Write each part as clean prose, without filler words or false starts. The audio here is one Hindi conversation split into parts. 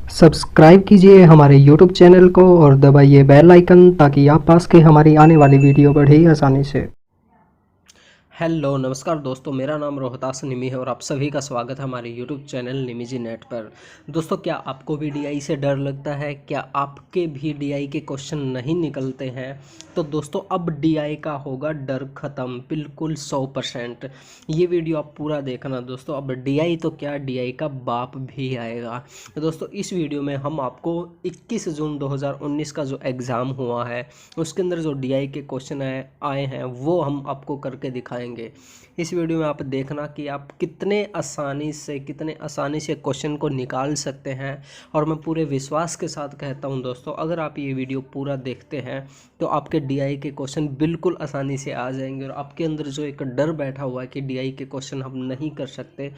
सब्सक्राइब कीजिए हमारे YouTube चैनल को और दबाइए बेल आइकन ताकि आप पास के हमारी आने वाली वीडियो बढ़े ही आसानी से। हेलो नमस्कार दोस्तों, मेरा नाम रोहतास निमी है और आप सभी का स्वागत है हमारे यूट्यूब चैनल निमी जी नेट पर। दोस्तों, क्या आपको भी डीआई से डर लगता है? क्या आपके भी डीआई के क्वेश्चन नहीं निकलते हैं? तो दोस्तों, अब डीआई का होगा डर ख़त्म, बिल्कुल 100%। ये वीडियो आप पूरा देखना दोस्तों। अब डीआई तो क्या, डीआई का बाप भी आएगा। तो दोस्तों, इस वीडियो में हम आपको 21 जून 2019 का जो एग्ज़ाम हुआ है उसके अंदर जो डीआई के क्वेश्चन आए हैं वो हम आपको करके दिखाएंगे। इस वीडियो में आप देखना कि आप कितने आसानी से क्वेश्चन को निकाल सकते हैं। और मैं पूरे विश्वास के साथ कहता हूं दोस्तों, अगर आप ये वीडियो पूरा देखते हैं तो आपके डीआई के क्वेश्चन बिल्कुल आसानी से आ जाएंगे। और आपके अंदर जो एक डर बैठा हुआ है कि डीआई के क्वेश्चन हम नहीं कर सकते,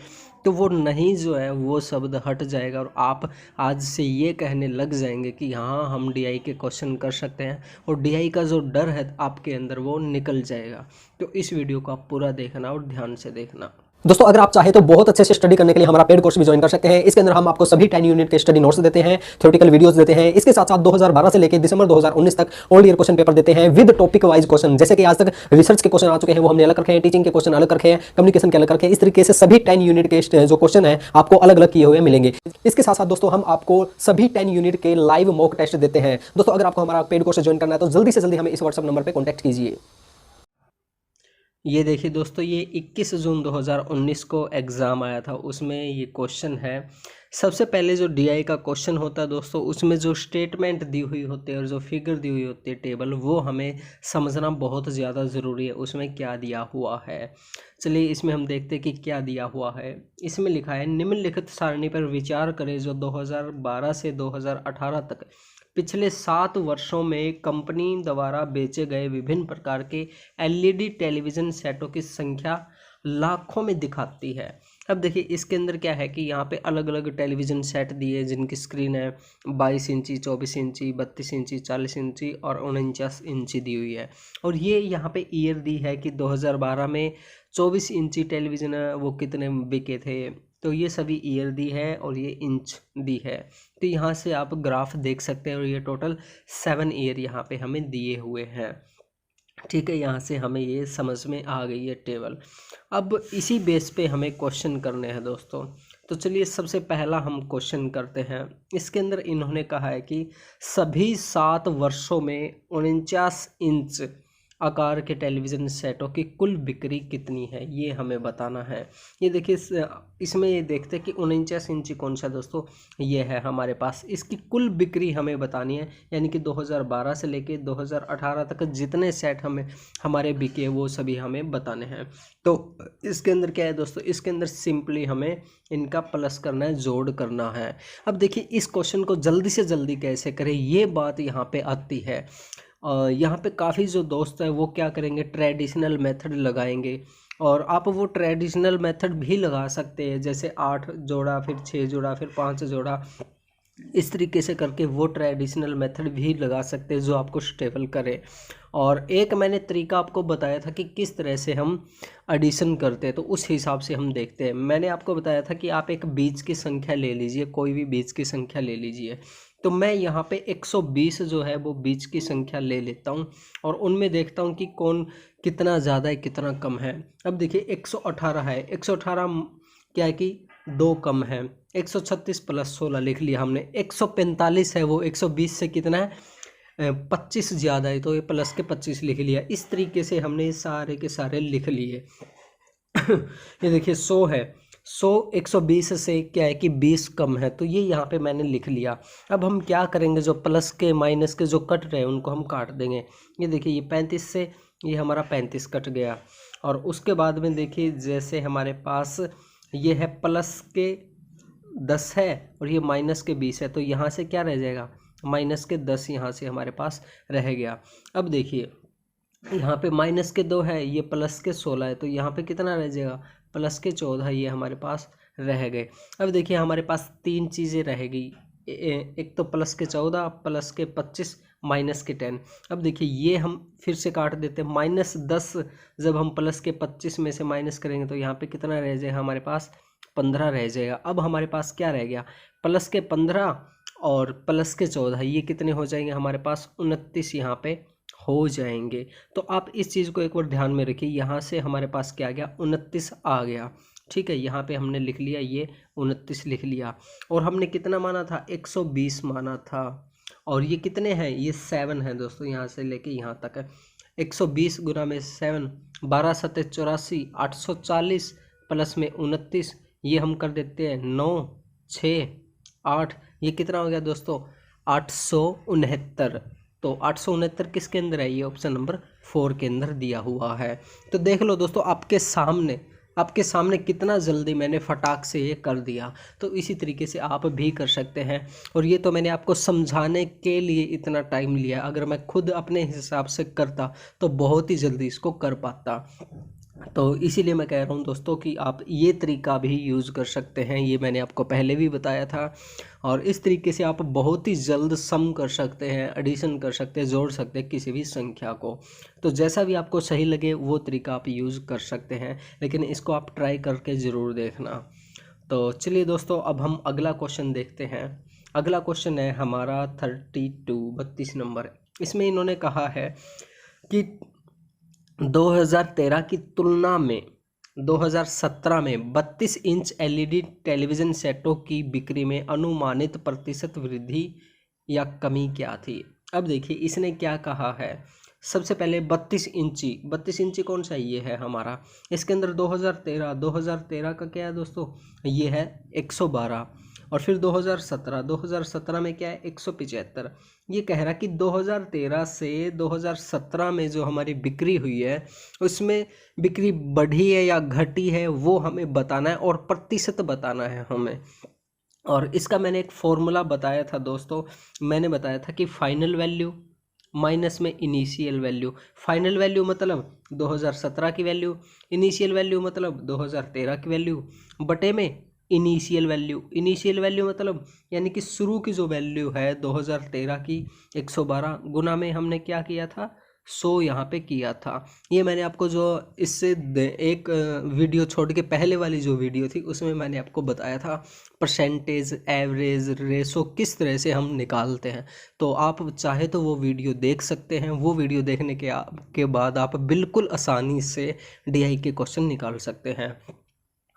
तो वो नहीं जो है वो शब्द हट जाएगा और आप आज से ये कहने लग जाएंगे कि हाँ, हम डीआई के क्वेश्चन कर सकते हैं। और डीआई का जो डर है आपके अंदर वो निकल जाएगा। तो इस वीडियो को आप पूरा देखना और ध्यान से देखना। दोस्तों, अगर आप चाहें तो बहुत अच्छे से स्टडी करने के लिए हमारा पेड कोर्स भी ज्वाइन कर सकते हैं। इसके अंदर हम आपको सभी 10 यूनिट के स्टडी नोट्स देते हैं, थ्योरेटिकल वीडियोस देते हैं। इसके साथ साथ 2012 से लेकर दिसंबर 2019 तक ऑल ईयर क्वेश्चन पेपर देते हैं विद टॉपिक वाइज क्वेश्चन। जैसे कि आज तक रिसर्च के क्वेश्चन आ चुके हैं वो हमने अलग रखे हैं, टीचिंग के क्वेश्चन अलग रखे हैं, कम्युनिकेशन के अलग रखे हैं। इस तरीके से सभी 10 यूनिट के जो क्वेश्चन है आपको अलग अलग किए हुए मिलेंगे। इसके साथ साथ दोस्तों, हम आपको सभी 10 यूनिट के लाइव मॉक टेस्ट देते हैं। दोस्तों, अगर आपको हमारा पेड कोर्स ज्वाइन करना है तो जल्दी से जल्दी हमें इस व्हाट्सएप नंबर पर कॉन्टैक्ट कीजिए। ये देखिए दोस्तों, ये 21 जून 2019 को एग्ज़ाम आया था, उसमें ये क्वेश्चन है। सबसे पहले जो डीआई का क्वेश्चन होता है दोस्तों, उसमें जो स्टेटमेंट दी हुई होती है और जो फिगर दी हुई होती है टेबल, वो हमें समझना बहुत ज़्यादा ज़रूरी है। उसमें क्या दिया हुआ है, चलिए इसमें हम देखते हैं कि क्या दिया हुआ है। इसमें लिखा है, निम्नलिखित सारणी पर विचार करें जो 2012 से 2018 तक पिछले 7 वर्षों में कंपनी द्वारा बेचे गए विभिन्न प्रकार के एलईडी टेलीविज़न सेटों की संख्या लाखों में दिखाती है। अब देखिए, इसके अंदर क्या है कि यहाँ पे अलग अलग टेलीविज़न सेट दिए जिनकी स्क्रीन है 22 इंची, 24 इंची, 32 इंची, 40 इंची और 49 इंची दी हुई है। और ये यहाँ पे ईयर दी है कि 2012 में 24 इंची टेलीविज़न वो कितने बिके थे। तो ये सभी ईयर दी है और ये इंच दी है। तो यहाँ से आप ग्राफ देख सकते हैं और ये टोटल 7 ईयर यहाँ पे हमें दिए हुए हैं। ठीक है, यहाँ से हमें ये समझ में आ गई है टेबल। अब इसी बेस पे हमें क्वेश्चन करने हैं दोस्तों। तो चलिए सबसे पहला हम क्वेश्चन करते हैं। इसके अंदर इन्होंने कहा है कि सभी 7 वर्षों में 49 इंच आकार के टेलीविज़न सेटों की कुल बिक्री कितनी है, ये हमें बताना है। ये देखिए, इसमें ये देखते हैं कि 49 इंची कौन सा दोस्तों, ये है हमारे पास। इसकी कुल बिक्री हमें बतानी है, यानी कि 2012 से लेके 2018 तक जितने सेट हमारे बिके वो सभी हमें बताने हैं। तो इसके अंदर क्या है दोस्तों, इसके अंदर सिंपली हमें इनका प्लस करना है, जोड़ करना है। अब देखिए, इस क्वेश्चन को जल्दी से जल्दी कैसे करें, ये बात यहाँ पे आती है। यहाँ पे काफ़ी जो दोस्त है वो क्या करेंगे, ट्रेडिशनल मेथड लगाएंगे। और आप वो ट्रेडिशनल मेथड भी लगा सकते हैं, जैसे 8 जोड़ा, फिर 6 जोड़ा, फिर 5 जोड़ा, इस तरीके से करके वो ट्रेडिशनल मेथड भी लगा सकते हैं जो आपको स्टेबल करे। और एक मैंने तरीका आपको बताया था कि किस तरह से हम एडिशन करते हैं, तो उस हिसाब से हम देखते हैं। मैंने आपको बताया था कि आप एक बीज की संख्या ले लीजिए, कोई भी बीज की संख्या ले लीजिए। तो मैं यहाँ पे 120 जो है वो बीज की संख्या ले लेता हूँ और उनमें देखता हूँ कि कौन कितना ज़्यादा है कितना कम है। अब देखिए, 118 है, 118 क्या है कि 2 कम है। 136 प्लस 16 लिख लिया हमने। 145 है, वो 120 से कितना है, 25 ज़्यादा है, तो ये प्लस के 25 लिख लिया। इस तरीके से हमने सारे के सारे लिख लिए। ये देखिए, 100 है, 100 120 से क्या है कि 20 कम है, तो ये यहाँ पे मैंने लिख लिया। अब हम क्या करेंगे, जो प्लस के माइनस के जो कट रहे हैं उनको हम काट देंगे। ये देखिए, ये 35 से ये हमारा 35 कट गया। और उसके बाद में देखिए, जैसे हमारे पास ये है प्लस के 10 है और ये माइनस के 20 है, तो यहाँ से क्या रह जाएगा, माइनस के 10 यहाँ से हमारे पास रह गया। अब देखिए, यहाँ पे माइनस के 2 है, ये प्लस के 16 है, तो यहाँ पे कितना रह जाएगा, प्लस के 14, ये हमारे पास रह गए। अब देखिए, हमारे पास 3 चीज़ें रहेगी। एक तो प्लस के 14, प्लस के 25, माइनस के 10। अब देखिए, ये हम फिर से काट देते हैं। -10 जब हम प्लस के 25 में से माइनस करेंगे तो यहाँ पे कितना रह जाएगा हमारे पास, 15 रह जाएगा। अब हमारे पास क्या रह गया, प्लस के 15 और प्लस के 14, ये कितने हो जाएंगे हमारे पास 29 यहाँ पे हो जाएंगे। तो आप इस चीज़ को एक बार ध्यान में रखिए, यहाँ से हमारे पास क्या आ गया 29 आ गया। ठीक है, यहाँ पे हमने लिख लिया, ये 29 लिख लिया। और हमने कितना माना था 120 माना था, और ये कितने हैं ये 7 है दोस्तों, यहाँ से लेके यहाँ तक है। 120 गुना में 7, 12 सत्ते 84, 840 प्लस में 29, ये हम कर देते हैं 9 6 8, ये कितना हो गया दोस्तों 869। तो 869 किसके अंदर है, ये ऑप्शन नंबर 4 के अंदर दिया हुआ है। तो देख लो दोस्तों, आपके सामने कितना जल्दी मैंने फटाक से ये कर दिया। तो इसी तरीके से आप भी कर सकते हैं, और ये तो मैंने आपको समझाने के लिए इतना टाइम लिया। अगर मैं खुद अपने हिसाब से करता तो बहुत ही जल्दी इसको कर पाता। तो इसीलिए मैं कह रहा हूँ दोस्तों कि आप ये तरीका भी यूज़ कर सकते हैं, ये मैंने आपको पहले भी बताया था। और इस तरीके से आप बहुत ही जल्द सम कर सकते हैं, एडिशन कर सकते हैं, जोड़ सकते हैं किसी भी संख्या को। तो जैसा भी आपको सही लगे वो तरीका आप यूज़ कर सकते हैं, लेकिन इसको आप ट्राई करके ज़रूर देखना। तो चलिए दोस्तों, अब हम अगला क्वेश्चन देखते हैं। अगला क्वेश्चन है हमारा 32 नंबर। इसमें इन्होंने कहा है कि 2013 की तुलना में 2017 में 32 इंच एलईडी टेलीविज़न सेटों की बिक्री में अनुमानित प्रतिशत वृद्धि या कमी क्या थी। अब देखिए इसने क्या कहा है। सबसे पहले 32 इंची कौन सा, ये है हमारा। इसके अंदर 2013 का क्या है दोस्तों, ये है 112। और फिर 2017 में क्या है 175। ये कह रहा कि 2013 से 2017 में जो हमारी बिक्री हुई है उसमें बिक्री बढ़ी है या घटी है वो हमें बताना है, और प्रतिशत बताना है हमें। और इसका मैंने एक फॉर्मूला बताया था दोस्तों, मैंने बताया था कि फाइनल वैल्यू माइनस में इनिशियल वैल्यू। फाइनल वैल्यू मतलब 2017 की वैल्यू, इनिशियल वैल्यू मतलब 2013 की वैल्यू, बटे में इनिशियल वैल्यू मतलब यानी कि शुरू की जो वैल्यू है 2013 की 112 गुना में हमने क्या किया था 100 यहाँ पे किया था। ये मैंने आपको जो इससे एक वीडियो छोड़ के पहले वाली जो वीडियो थी उसमें मैंने आपको बताया था परसेंटेज, एवरेज, रेशो किस तरह से हम निकालते हैं। तो आप चाहे तो वो वीडियो देख सकते हैं। वो वीडियो देखने के बाद आप बिल्कुल आसानी से डीआई के क्वेश्चन निकाल सकते हैं।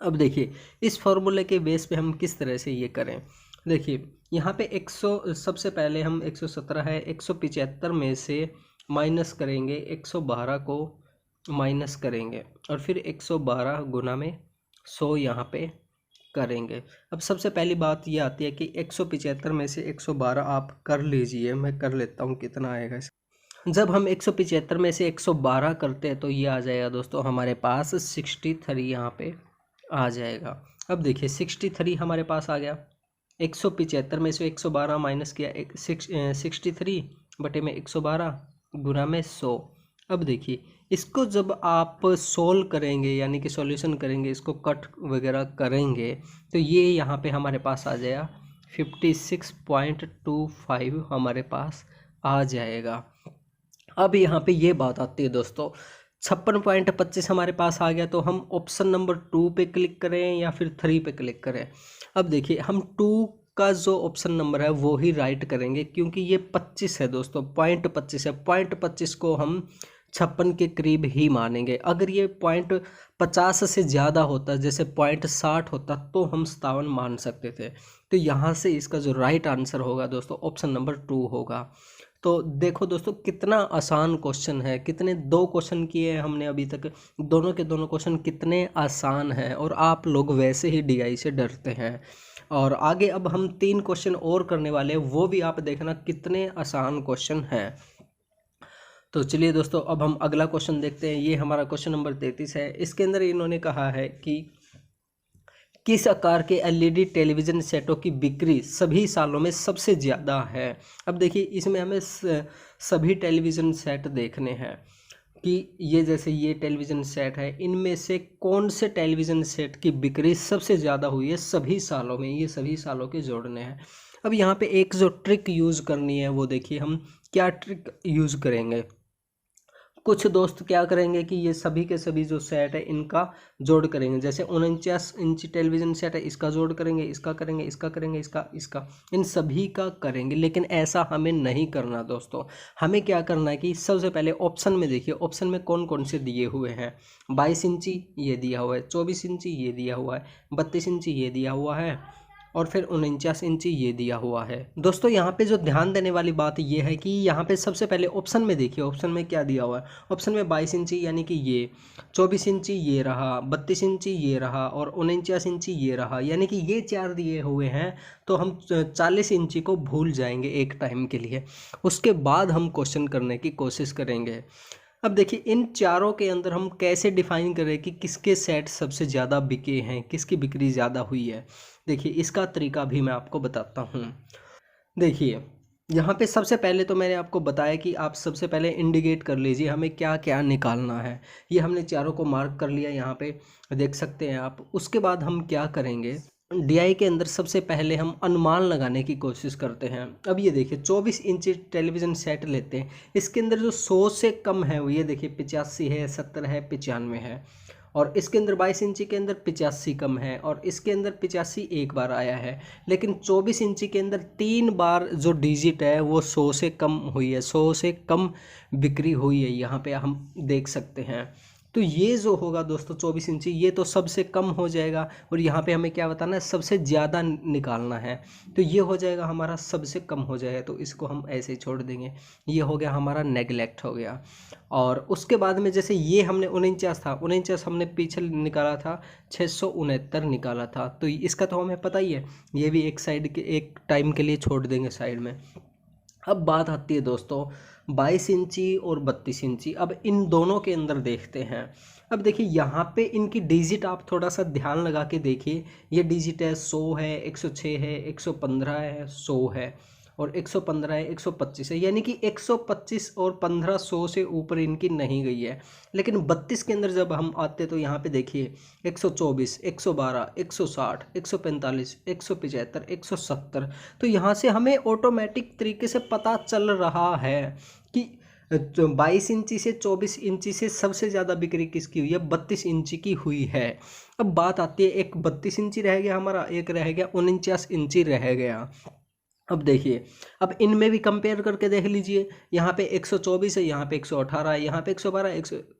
अब देखिए इस फॉर्मूले के बेस पे हम किस तरह से ये करें। देखिए यहाँ पे 100, सबसे पहले हम 117 है 175 में से माइनस करेंगे, 112 को माइनस करेंगे, और फिर 112 गुना में 100 यहाँ पे करेंगे। अब सबसे पहली बात ये आती है कि 175 में से 112 आप कर लीजिए, मैं कर लेता हूँ कितना आएगा। जब हम 175 में से 112 करते हैं तो ये आ जाएगा दोस्तों हमारे पास 63 यहाँ पे आ जाएगा। अब देखिए 63 हमारे पास आ गया। 175 में से 112 माइनस किया 63 बटे में 112 गुना में 100। अब देखिए इसको जब आप सोल्व करेंगे यानी कि सॉल्यूशन करेंगे, इसको कट वगैरह करेंगे तो ये यहाँ पे हमारे पास आ जाएगा 56.25 हमारे पास आ जाएगा। अब यहाँ पे ये बात आती है दोस्तों 56.25 हमारे पास आ गया, तो हम ऑप्शन नंबर 2 पे क्लिक करें या फिर 3 पे क्लिक करें। अब देखिए हम 2 का जो ऑप्शन नंबर है वो ही राइट करेंगे, क्योंकि ये 25 है दोस्तों, 0.25 है। 0.25 को हम 56 के करीब ही मानेंगे। अगर ये 0.50 से ज़्यादा होता, जैसे 0.60 होता, तो हम 57 मान सकते थे। तो यहाँ से इसका जो राइट आंसर होगा दोस्तों ऑप्शन नंबर 2 होगा। तो देखो दोस्तों कितना आसान क्वेश्चन है, कितने 2 क्वेश्चन किए हैं हमने अभी तक, दोनों के दोनों क्वेश्चन कितने आसान हैं, और आप लोग वैसे ही डीआई से डरते हैं। और आगे अब हम 3 क्वेश्चन और करने वाले हैं, वो भी आप देखना कितने आसान क्वेश्चन हैं। तो चलिए दोस्तों अब हम अगला क्वेश्चन देखते हैं। ये हमारा क्वेश्चन नंबर 33 है। इसके अंदर इन्होंने कहा है कि किस आकार के एलईडी टेलीविज़न सेटों की बिक्री सभी सालों में सबसे ज़्यादा है। अब देखिए इसमें हमें सभी टेलीविज़न सेट देखने हैं कि ये जैसे ये टेलीविज़न सेट है, इनमें से कौन से टेलीविज़न सेट की बिक्री सबसे ज़्यादा हुई है सभी सालों में, ये सभी सालों के जोड़ने हैं। अब यहाँ पे एक जो ट्रिक यूज़ करनी है वो देखिए हम क्या ट्रिक यूज़ करेंगे। कुछ दोस्त क्या करेंगे कि ये सभी के सभी जो सेट है इनका जोड़ करेंगे, जैसे 49 इंची टेलीविज़न सेट है इसका जोड़ करेंगे, इसका करेंगे, इसका करेंगे, इसका इन सभी का करेंगे। लेकिन ऐसा हमें नहीं करना दोस्तों। हमें क्या करना है कि सबसे पहले ऑप्शन में देखिए, ऑप्शन में कौन कौन से दिए हुए हैं। 22 इंची ये दिया हुआ है, 24 इंची ये दिया हुआ है, 32 इंची ये दिया हुआ है और फिर 49 इंची ये दिया हुआ है। दोस्तों यहाँ पे जो ध्यान देने वाली बात ये है कि यहाँ पे सबसे पहले ऑप्शन में देखिए, ऑप्शन में क्या दिया हुआ है। ऑप्शन में 22 इंची यानी कि ये, 24 इंची ये रहा, 32 इंची ये रहा और 49 इंची ये रहा, यानी कि ये 4 दिए हुए हैं। तो हम 40 इंची को भूल जाएंगे एक टाइम के लिए, उसके बाद हम क्वेश्चन करने की कोशिश करेंगे। अब देखिए इन चारों के अंदर हम कैसे डिफाइन करें कि किसके सेट सबसे ज़्यादा बिके हैं, किसकी बिक्री ज़्यादा हुई है। देखिए इसका तरीका भी मैं आपको बताता हूँ। देखिए यहाँ पे सबसे पहले तो मैंने आपको बताया कि आप सबसे पहले इंडिकेट कर लीजिए हमें क्या क्या निकालना है। ये हमने चारों को मार्क कर लिया, यहाँ पे देख सकते हैं आप। उसके बाद हम क्या करेंगे, डीआई के अंदर सबसे पहले हम अनुमान लगाने की कोशिश करते हैं। अब ये देखिए 24 इंची टेलीविज़न सेट लेते हैं, इसके अंदर जो 100 से कम है वो ये देखिए 85 है, 70 है, 95 है। और इसके अंदर 22 इंची के अंदर 85 कम है और इसके अंदर 85 एक बार आया है। लेकिन 24 इंची के अंदर 3 बार जो डिजिट है वो 100 से कम हुई है, 100 से कम बिक्री हुई है, यहाँ पे हम देख सकते हैं। तो ये जो होगा दोस्तों 24 इंची ये तो सबसे कम हो जाएगा और यहाँ पे हमें क्या बताना है, सबसे ज़्यादा निकालना है। तो ये हो जाएगा हमारा सबसे कम हो जाएगा, तो इसको हम ऐसे ही छोड़ देंगे। ये हो गया हमारा नेगलेक्ट हो गया। और उसके बाद में जैसे ये हमने 49 था, 49 हमने पीछे निकाला था, 669 निकाला था। तो इसका तो हमें पता ही है, ये भी एक साइड के एक टाइम के लिए छोड़ देंगे साइड में। अब बात आती है दोस्तों 22 इंची और 32 इंची। अब इन दोनों के अंदर देखते हैं। अब देखिए यहाँ पे इनकी डिजिट आप थोड़ा सा ध्यान लगा के देखिए। ये डिजिट है 100 है, 106 है, 115 है, 100 है और 115 है, 125 है, यानी कि 125 और 15 100 से ऊपर इनकी नहीं गई है। लेकिन 32 के अंदर जब हम आते तो यहाँ पे देखिए 124, 112, 160, 145, 175, 170। तो यहाँ से हमें ऑटोमेटिक तरीके से पता चल रहा है कि 22 इंची से 24 इंची से सबसे ज़्यादा बिक्री किसकी हुई है, 32 इंची की हुई है। अब बात आती है, एक 32 इंची रह गया हमारा, एक रह गया 49 इंची रह गया। अब देखिए, अब इनमें भी कंपेयर करके देख लीजिए। यहाँ पे 124 है, यहाँ पे 118 है, यहाँ पे 112,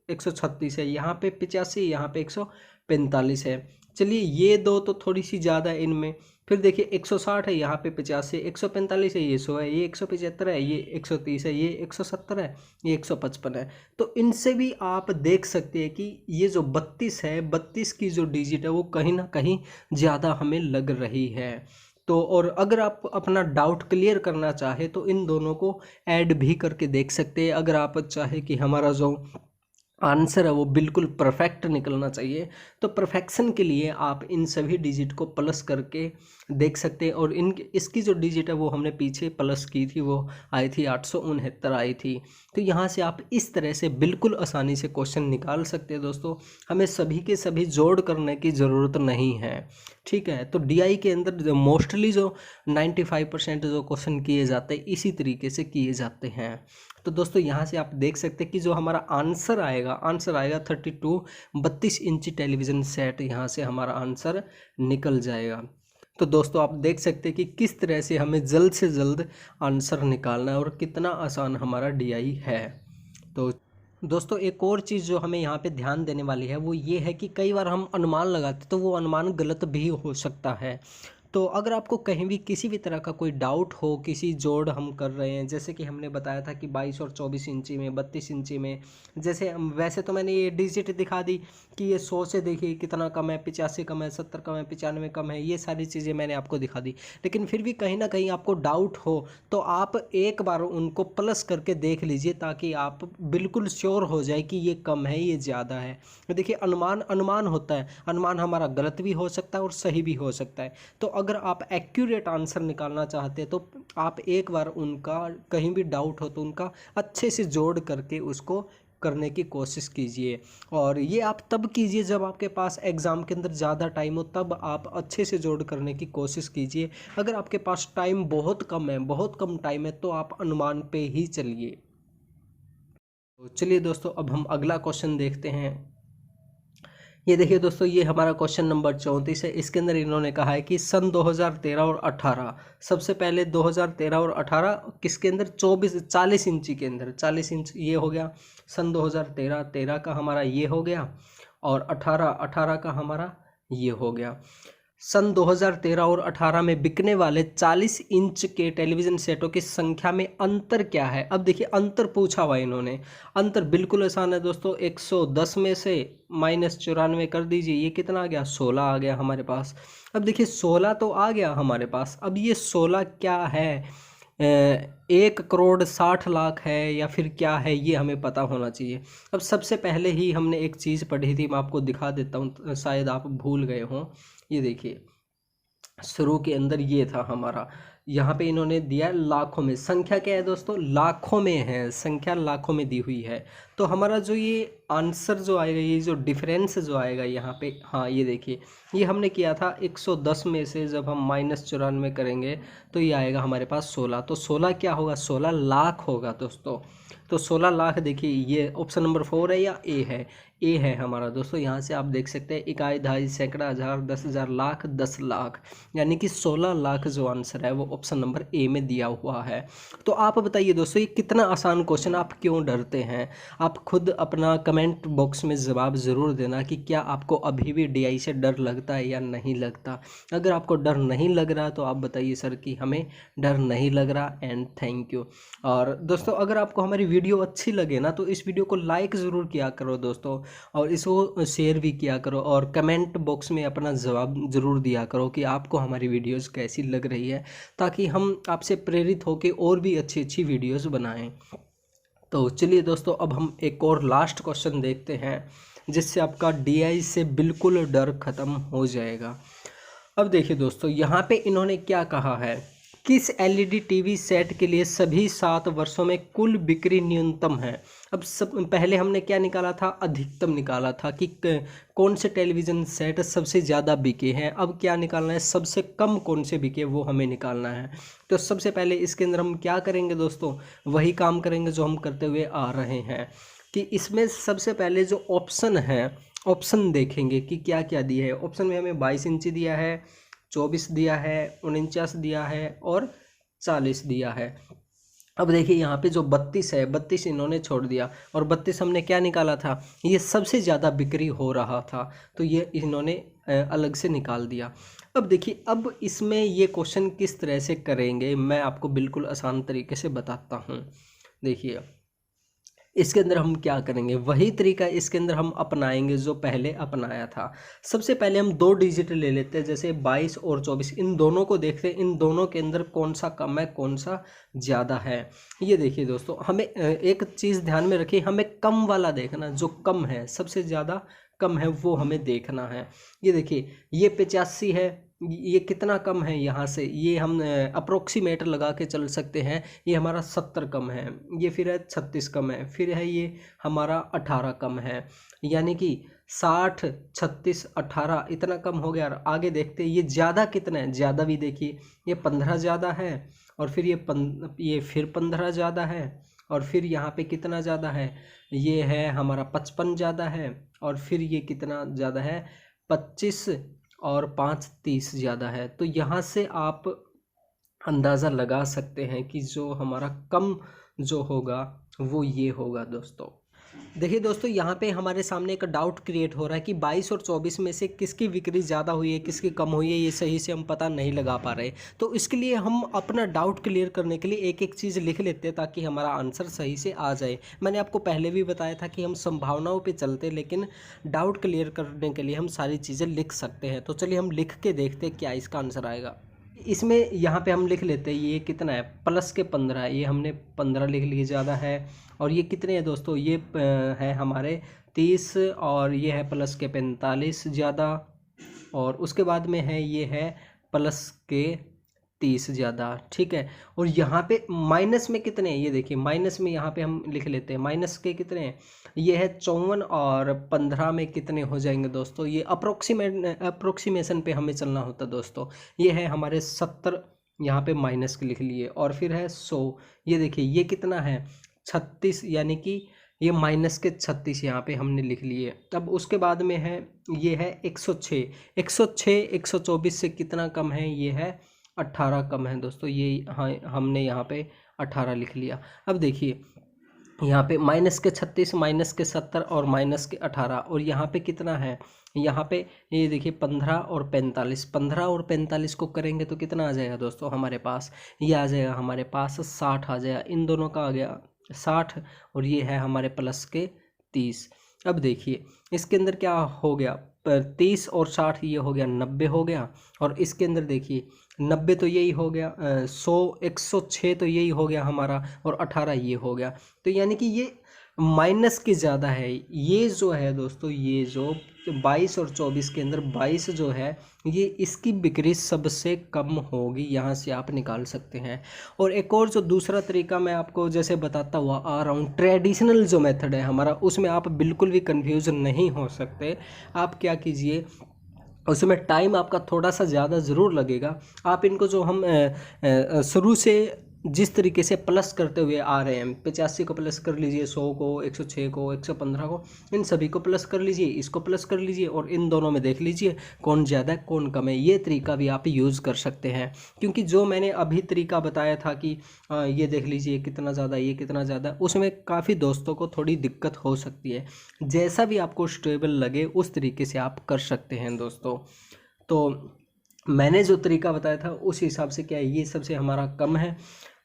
136 है, यहाँ पे 85, यहाँ पे 145 है। चलिए ये दो तो थोड़ी सी ज़्यादा है इनमें। फिर देखिए 160 है, यहाँ पे 50 है, 145 है, ये 100 है, ये 175 है, ये 130 है, ये 170 है, ये 155 है। तो इनसे भी आप देख सकते हैं कि ये जो 32 है, 32 की जो डिजिट है वो कहीं ना कहीं ज़्यादा हमें लग रही है। तो और अगर आप अपना डाउट क्लियर करना चाहे तो इन दोनों को ऐड भी करके देख सकते हैं। अगर आप चाहे कि हमारा जो आंसर है वो बिल्कुल परफेक्ट निकलना चाहिए तो परफेक्शन के लिए आप इन सभी डिजिट को प्लस करके देख सकते हैं। और इसकी जो डिजिट है वो हमने पीछे प्लस की थी, वो आई थी 869 आई थी। तो यहाँ से आप इस तरह से बिल्कुल आसानी से क्वेश्चन निकाल सकते हैं दोस्तों। हमें सभी के सभी जोड़ करने की ज़रूरत नहीं है, ठीक है। तो डीआई के अंदर मोस्टली जो 95% जो क्वेश्चन किए जाते हैं इसी तरीके से किए जाते हैं। तो दोस्तों यहाँ से आप देख सकते हैं कि जो हमारा आंसर आएगा 32 इंची टेलीविज़न सेट, यहाँ से हमारा आंसर निकल जाएगा। तो दोस्तों आप देख सकते हैं कि किस तरह से हमें जल्द से जल्द आंसर निकालना है और कितना आसान हमारा डीआई है। तो दोस्तों एक और चीज़ जो हमें यहाँ पे ध्यान देने वाली है वो ये है कि कई बार हम अनुमान लगाते तो वो अनुमान गलत भी हो सकता है। तो अगर आपको कहीं भी किसी भी तरह का कोई डाउट हो, किसी जोड़ हम कर रहे हैं, जैसे कि हमने बताया था कि 22 और 24 इंची में, 32 इंची में, जैसे वैसे तो मैंने ये डिजिट दिखा दी कि ये 100 से देखिए कितना कम है, 85 कम है, 70 कम है, 95 कम है, ये सारी चीज़ें मैंने आपको दिखा दी। लेकिन फिर भी कहीं ना कहीं आपको डाउट हो तो आप एक बार उनको प्लस करके देख लीजिए ताकि आप बिल्कुल श्योर हो जाए कि ये कम है, ये ज़्यादा है। देखिए अनुमान होता है, अनुमान हमारा गलत भी हो सकता है और सही भी हो सकता है। तो अगर आप एक्यूरेट आंसर निकालना चाहते हैं तो आप एक बार उनका कहीं भी डाउट हो तो उनका अच्छे से जोड़ करके उसको करने की कोशिश कीजिए। और ये आप तब कीजिए जब आपके पास एग्ज़ाम के अंदर ज़्यादा टाइम हो, तब आप अच्छे से जोड़ करने की कोशिश कीजिए। अगर आपके पास टाइम बहुत कम है, बहुत कम टाइम है, तो आप अनुमान पे ही चलिए। तो चलिए दोस्तों, अब हम अगला क्वेश्चन देखते हैं। ये देखिए दोस्तों, ये हमारा क्वेश्चन नंबर 34 है। इसके अंदर इन्होंने कहा है कि सन 2013 और 18, सबसे पहले 2013 और 18 किसके अंदर, 40 इंची के अंदर, 40 इंच ये हो गया सन 2013 का हमारा ये हो गया, और 18 का हमारा ये हो गया। सन 2013 और 18 में बिकने वाले 40 इंच के टेलीविज़न सेटों की संख्या में अंतर क्या है। अब देखिए अंतर पूछा हुआ इन्होंने। अंतर बिल्कुल आसान है दोस्तों, 110 में से -94 कर दीजिए, ये कितना आ गया, 16 आ गया हमारे पास। अब देखिए 16 तो आ गया हमारे पास, अब ये 16 क्या है, 1,60,00,000 है या फिर क्या है, ये हमें पता होना चाहिए। अब सबसे पहले ही हमने एक चीज़ पढ़ी थी, मैं आपको दिखा देता हूँ, शायद आप भूल गए हों। ये देखिए शुरू के अंदर ये था हमारा, यहाँ पे इन्होंने दिया लाखों में, संख्या क्या है दोस्तों, लाखों में है, संख्या लाखों में दी हुई है। तो हमारा जो ये आंसर जो आएगा, ये जो डिफरेंस जो आएगा यहाँ पे, हाँ ये देखिए, ये हमने किया था 110 में से जब हम -94 करेंगे तो ये आएगा हमारे पास 16। तो 16 क्या होगा, 16 लाख होगा दोस्तों। तो 16 लाख, देखिए ये ऑप्शन नंबर 4 है या ए है, ए है हमारा दोस्तों। यहाँ से आप देख सकते हैं इकाई, दहाई, सैकड़ा, हज़ार, 10,000, लाख, 10 लाख, यानी कि 16 लाख जो आंसर है वो ऑप्शन नंबर ए में दिया हुआ है। तो आप बताइए दोस्तों, ये कितना आसान क्वेश्चन, आप क्यों डरते हैं। आप खुद अपना कमेंट बॉक्स में जवाब ज़रूर देना कि क्या आपको अभी भी डीआई से डर लगता है या नहीं लगता। अगर आपको डर नहीं लग रहा तो आप बताइए सर कि हमें डर नहीं लग रहा, एंड थैंक यू। और दोस्तों अगर आपको हमारी वीडियो अच्छी लगे ना तो इस वीडियो को लाइक ज़रूर किया करो दोस्तों, और इसको शेयर भी किया करो, और कमेंट बॉक्स में अपना जवाब ज़रूर दिया करो कि आपको हमारी वीडियोस कैसी लग रही है, ताकि हम आपसे प्रेरित होकर और भी अच्छी अच्छी वीडियोस बनाएं। तो चलिए दोस्तों, अब हम एक और लास्ट क्वेश्चन देखते हैं, जिससे आपका डीआई से बिल्कुल डर ख़त्म हो जाएगा। अब देखिए दोस्तों, यहाँ पे इन्होंने क्या कहा है, किस एलईडी टीवी सेट के लिए सभी 7 वर्षों में कुल बिक्री न्यूनतम है। अब सब पहले हमने क्या निकाला था, अधिकतम निकाला था कि कौन से टेलीविज़न सेट सबसे ज़्यादा बिके हैं। अब क्या निकालना है, सबसे कम कौन से बिके, वो हमें निकालना है। तो सबसे पहले इसके अंदर हम क्या करेंगे दोस्तों, वही काम करेंगे जो हम करते हुए आ रहे हैं, कि इसमें सबसे पहले जो ऑप्शन है, ऑप्शन देखेंगे कि क्या क्या दिया है। ऑप्शन में हमें 22 इंची दिया है, 24 दिया है, 49 दिया है और 40 दिया है। अब देखिए यहाँ पे जो 32 है, 32 इन्होंने छोड़ दिया, और 32 हमने क्या निकाला था, ये सबसे ज़्यादा बिक्री हो रहा था, तो ये इन्होंने अलग से निकाल दिया। अब देखिए, अब इसमें ये क्वेश्चन किस तरह से करेंगे, मैं आपको बिल्कुल आसान तरीके से बताता हूँ। देखिए इसके अंदर हम क्या करेंगे, वही तरीका इसके अंदर हम अपनाएंगे जो पहले अपनाया था। सबसे पहले हम 2 डिजिट ले लेते हैं, जैसे 22 और 24, इन दोनों को देखते हैं, इन दोनों के अंदर कौन सा कम है कौन सा ज़्यादा है। ये देखिए दोस्तों, हमें एक चीज़ ध्यान में रखिए, हमें कम वाला देखना, जो कम है, सबसे ज़्यादा कम है वो हमें देखना है। ये देखिए ये 85 है, ये कितना कम है यहाँ से, ये हम अप्रोक्सीमेट लगा के चल सकते हैं, ये हमारा 70 कम है, ये फिर है 36 कम है, फिर है ये हमारा 18 कम है, यानी कि 60, 36, 18 इतना कम हो गया। और आगे देखते हैं ये ज़्यादा कितना है, ज़्यादा भी देखिए, ये 15 ज़्यादा है, और फिर ये फिर 15 ज़्यादा है, और फिर यहाँ पे कितना ज़्यादा है, ये है हमारा 55 ज़्यादा है, और फिर ये कितना ज़्यादा है, 25 और 5 30 ज़्यादा है। तो यहाँ से आप अंदाज़ा लगा सकते हैं कि जो हमारा कम जो होगा वो ये होगा दोस्तों। देखिए दोस्तों, यहाँ पे हमारे सामने एक डाउट क्रिएट हो रहा है कि 22 और 24 में से किसकी बिक्री ज़्यादा हुई है, किसकी कम हुई है, ये सही से हम पता नहीं लगा पा रहे। तो इसके लिए हम अपना डाउट क्लियर करने के लिए एक एक चीज़ लिख लेते हैं, ताकि हमारा आंसर सही से आ जाए। मैंने आपको पहले भी बताया था कि हम संभावनाओं पे चलते, लेकिन डाउट क्लियर करने के लिए हम सारी चीज़ें लिख सकते हैं। तो चलिए हम लिख के देखते हैं क्या इसका आंसर आएगा। इसमें यहाँ पे हम लिख लेते हैं, ये कितना है, प्लस के 15 है, ये हमने 15 लिख लिए, ज़्यादा है। और ये कितने हैं दोस्तों, ये है हमारे 30, और ये है प्लस के 45 ज़्यादा, और उसके बाद में है ये है प्लस के 30 ज़्यादा, ठीक है। और यहाँ पे माइनस में कितने हैं, ये देखिए माइनस में यहाँ पे हम लिख लेते हैं, माइनस के कितने हैं, ये है 54, और 15 में कितने हो जाएंगे दोस्तों, ये अप्रोक्सीमेशन पे हमें चलना होता है दोस्तों। ये है हमारे 70, यहाँ पे माइनस के लिख लिए, और फिर है 100, ये देखिए ये कितना है 36, यानी कि ये -36 यहाँ पे हमने लिख लिए। अब उसके बाद में है ये है 106, 124 से कितना कम है, ये है 18 कम है दोस्तों। ये हाँ हमने यहाँ पे 18 लिख लिया। अब देखिए यहाँ पे -36, -70 और -18 और यहाँ पे कितना है, यहाँ पे ये देखिए 15 और 45, 15 और 45 को करेंगे तो कितना आ जाएगा दोस्तों हमारे पास, ये आ जाएगा हमारे पास 60 आ जाएगा। इन दोनों का आ गया 60 और ये है हमारे प्लस के 30। अब देखिए इसके अंदर क्या हो गया, 30 और 60 ये हो गया 90 हो गया। और इसके अंदर देखिए 90 तो यही हो गया, 106 तो यही हो गया हमारा, और 18 ये हो गया। तो यानी कि ये माइनस के ज़्यादा है। ये जो है दोस्तों, ये जो 22 और 24 के अंदर 22 जो है ये इसकी बिक्री सबसे कम होगी, यहाँ से आप निकाल सकते हैं। और एक और जो दूसरा तरीका मैं आपको जैसे बताता हुआ आ रहा हूँ, ट्रेडिशनल जो मेथड है हमारा, उसमें आप बिल्कुल भी कंफ्यूज नहीं हो सकते। आप क्या कीजिए, उसमें टाइम आपका थोड़ा सा ज़्यादा ज़रूर लगेगा। आप इनको जो हम शुरू से जिस तरीके से प्लस करते हुए आ रहे हैं, 85 को प्लस कर लीजिए, 100 को, 106 को, 115 को, इन सभी को प्लस कर लीजिए, इसको प्लस कर लीजिए और इन दोनों में देख लीजिए कौन ज़्यादा है कौन कम है। ये तरीका भी आप यूज़ कर सकते हैं, क्योंकि जो मैंने अभी तरीका बताया था कि ये देख लीजिए कितना ज़्यादा, ये कितना ज़्यादा, उसमें काफ़ी दोस्तों को थोड़ी दिक्कत हो सकती है। जैसा भी आपको स्टेबल लगे उस तरीके से आप कर सकते हैं दोस्तों। तो मैंने जो तरीका बताया था उस हिसाब से क्या है, ये सबसे हमारा कम है।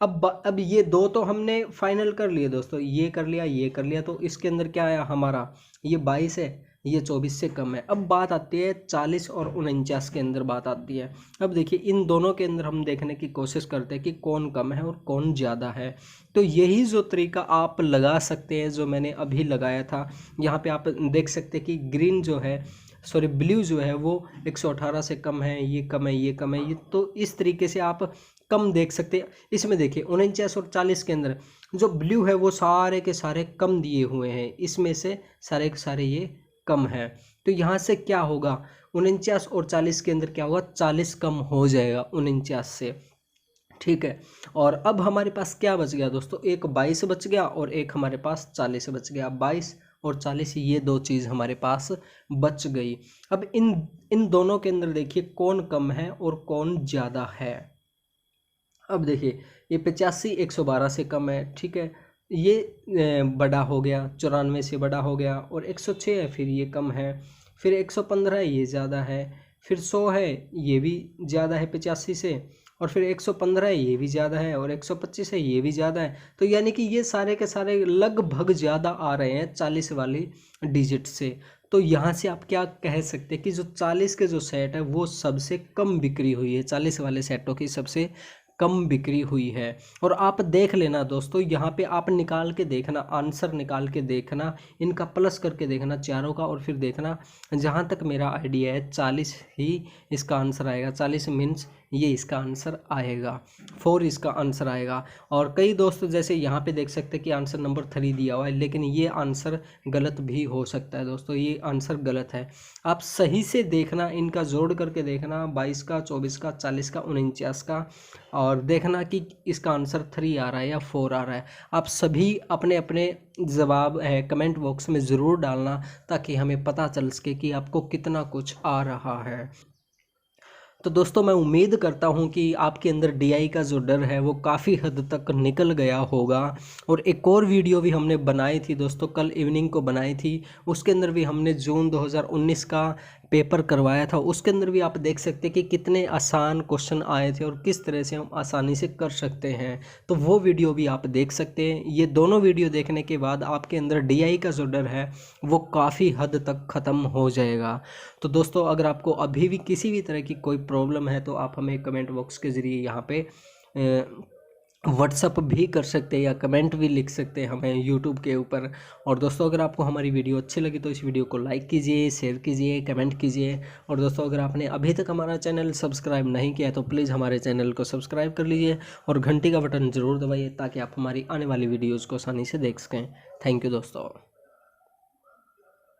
अब ये दो तो हमने फाइनल कर लिए दोस्तों, ये कर लिया, ये कर लिया। तो इसके अंदर क्या आया हमारा, ये 22 है, ये 24 से कम है। अब बात आती है 40 और 49 के अंदर बात आती है। अब देखिए इन दोनों के अंदर हम देखने की कोशिश करते हैं कि कौन कम है और कौन ज़्यादा है। तो यही जो तरीका आप लगा सकते हैं जो मैंने अभी लगाया था, यहाँ पे आप देख सकते हैं कि ग्रीन जो है, सॉरी ब्लू जो है वो 118 से कम है, ये कम है, ये कम है, ये तो इस तरीके से आप कम देख सकते हैं। इसमें देखिए 49 और 40 के अंदर जो ब्लू है वो सारे के सारे कम दिए हुए हैं, इसमें से सारे के सारे ये कम है। तो यहाँ से क्या होगा, 49 और 40 के अंदर क्या होगा, 40 कम हो जाएगा 49 से, ठीक है। और अब हमारे पास क्या बच गया दोस्तों, एक 22 बच गया और एक हमारे पास 40 बच गया। 22 और 40 ये दो चीज़ हमारे पास बच गई। अब इन दोनों के अंदर देखिए कौन कम है और कौन ज़्यादा है। अब देखिए ये 85 112 से कम है, ठीक है, ये बड़ा हो गया, 94 से बड़ा हो गया, और 106 है, फिर ये कम है, फिर 115 है, ये ज़्यादा है, फिर 100 है, ये भी ज़्यादा है 85 से, और फिर 115 है, ये भी ज़्यादा है, और 125 है, ये भी ज़्यादा है। तो यानी कि ये सारे के सारे लगभग ज़्यादा आ रहे हैं 40 वाली डिजिट से। तो यहाँ से आप क्या कह सकते हैं कि जो 40 के जो सेट है वो सबसे कम बिक्री हुई है, 40 वाले सेटों की सबसे कम बिक्री हुई है। और आप देख लेना दोस्तों, यहाँ पे आप निकाल के देखना, आंसर निकाल के देखना, इनका प्लस करके देखना चारों का, और फिर देखना जहाँ तक मेरा आइडिया है 40 ही इसका आंसर आएगा। 40 मीन्स ये इसका आंसर आएगा, 4 इसका आंसर आएगा। और कई दोस्त जैसे यहाँ पे देख सकते हैं कि आंसर नंबर 3 दिया हुआ है, लेकिन ये आंसर गलत भी हो सकता है दोस्तों, ये आंसर गलत है। आप सही से देखना, इनका जोड़ करके देखना, 22 का, 24 का, 40 का, 49 का, और देखना कि इसका आंसर 3 आ रहा है या 4 आ रहा है। आप सभी अपने अपने जवाब है कमेंट बॉक्स में ज़रूर डालना, ताकि हमें पता चल सके कि आपको कितना कुछ आ रहा है। तो दोस्तों मैं उम्मीद करता हूं कि आपके अंदर डीआई का जो डर है वो काफ़ी हद तक निकल गया होगा। और एक और वीडियो भी हमने बनाई थी दोस्तों, कल इवनिंग को बनाई थी, उसके अंदर भी हमने जून 2019 का पेपर करवाया था। उसके अंदर भी आप देख सकते हैं कि कितने आसान क्वेश्चन आए थे और किस तरह से हम आसानी से कर सकते हैं। तो वो वीडियो भी आप देख सकते हैं। ये दोनों वीडियो देखने के बाद आपके अंदर डीआई का जो डर है वो काफ़ी हद तक ख़त्म हो जाएगा। तो दोस्तों अगर आपको अभी भी किसी भी तरह की कोई प्रॉब्लम है तो आप हमें कमेंट बॉक्स के ज़रिए यहाँ पे व्हाट्सअप भी कर सकते हैं या कमेंट भी लिख सकते हैं हमें यूट्यूब के ऊपर। और दोस्तों अगर आपको हमारी वीडियो अच्छी लगी तो इस वीडियो को लाइक कीजिए, शेयर कीजिए, कमेंट कीजिए। और दोस्तों अगर आपने अभी तक हमारा चैनल सब्सक्राइब नहीं किया है तो प्लीज़ हमारे चैनल को सब्सक्राइब कर लीजिए और घंटी का बटन ज़रूर दबाइए, ताकि आप हमारी आने वाली वीडियोज़ को आसानी से देख सकें। थैंक यू दोस्तों।